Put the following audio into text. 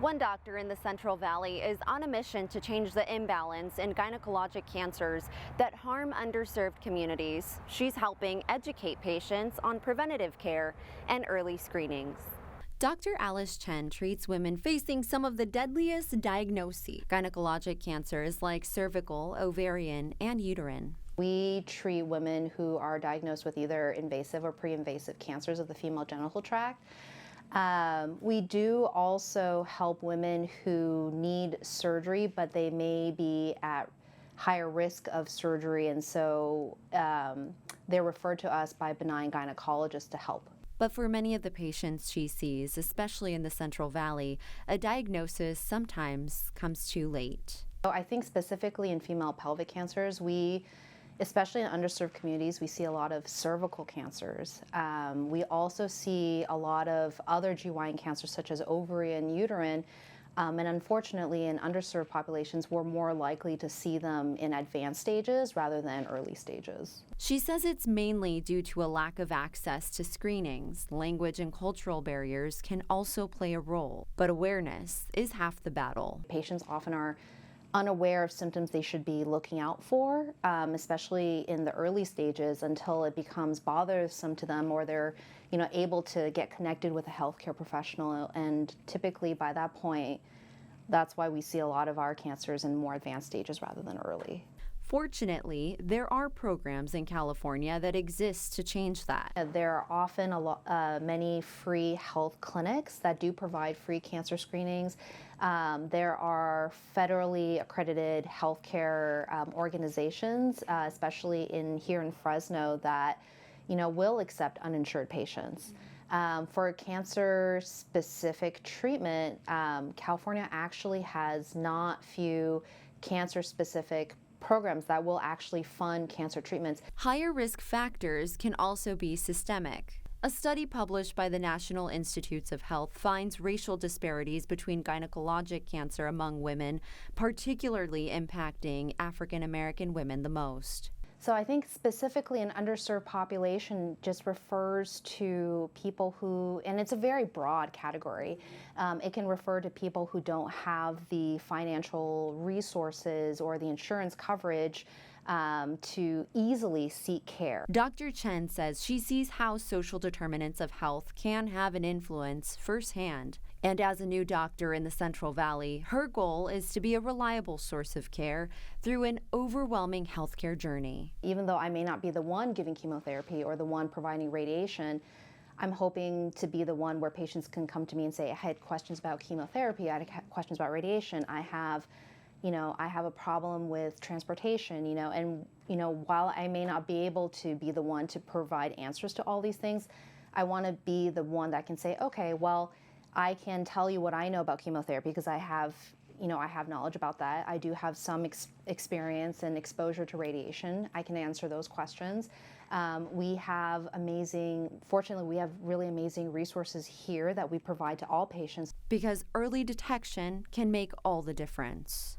One doctor in the Central Valley is on a mission to change the imbalance in gynecologic cancers that harm underserved communities. She's helping educate patients on preventative care and early screenings. Dr. Alice Chen treats women facing some of the deadliest diagnoses, gynecologic cancers like cervical, ovarian, and uterine. We treat women who are diagnosed with either invasive or pre-invasive cancers of the female genital tract. We do also help women who need surgery, but they may be at higher risk of surgery, and so they're referred to us by benign gynecologists to help. But for many of the patients she sees, especially in the Central Valley, a diagnosis sometimes comes too late. So I think specifically in female pelvic cancers, especially in underserved communities, we see a lot of cervical cancers. We also see a lot of other GYN cancers such as ovarian, uterine, and unfortunately in underserved populations, we're more likely to see them in advanced stages rather than early stages. She says it's mainly due to a lack of access to screenings. Language and cultural barriers can also play a role, but awareness is half the battle. Patients often are unaware of symptoms they should be looking out for, especially in the early stages until it becomes bothersome to them or they're able to get connected with a healthcare professional. And typically by that point, that's why we see a lot of our cancers in more advanced stages rather than early. Fortunately, there are programs in California that exist to change that. There are often many free health clinics that do provide free cancer screenings. There are federally accredited healthcare organizations, especially here in Fresno, that will accept uninsured patients. For cancer-specific treatment, California actually has not few cancer-specific programs that will actually fund cancer treatments. Higher risk factors can also be systemic. A study published by the National Institutes of Health finds racial disparities between gynecologic cancer among women, particularly impacting African American women the most. So I think specifically an underserved population just refers to people who, and it's a very broad category, it can refer to people who don't have the financial resources or the insurance coverage to easily seek care. Dr. Chen says she sees how social determinants of health can have an influence firsthand. And as a new doctor in the Central Valley, her goal is to be a reliable source of care through an overwhelming healthcare journey. Even though I may not be the one giving chemotherapy or the one providing radiation, I'm hoping to be the one where patients can come to me and say, I had questions about chemotherapy, I had questions about radiation, I have a problem with transportation, and while I may not be able to be the one to provide answers to all these things, I want to be the one that can say, okay, well, I can tell you what I know about chemotherapy because I have knowledge about that. I do have some experience and exposure to radiation. I can answer those questions. Fortunately, we have really amazing resources here that we provide to all patients. Because early detection can make all the difference.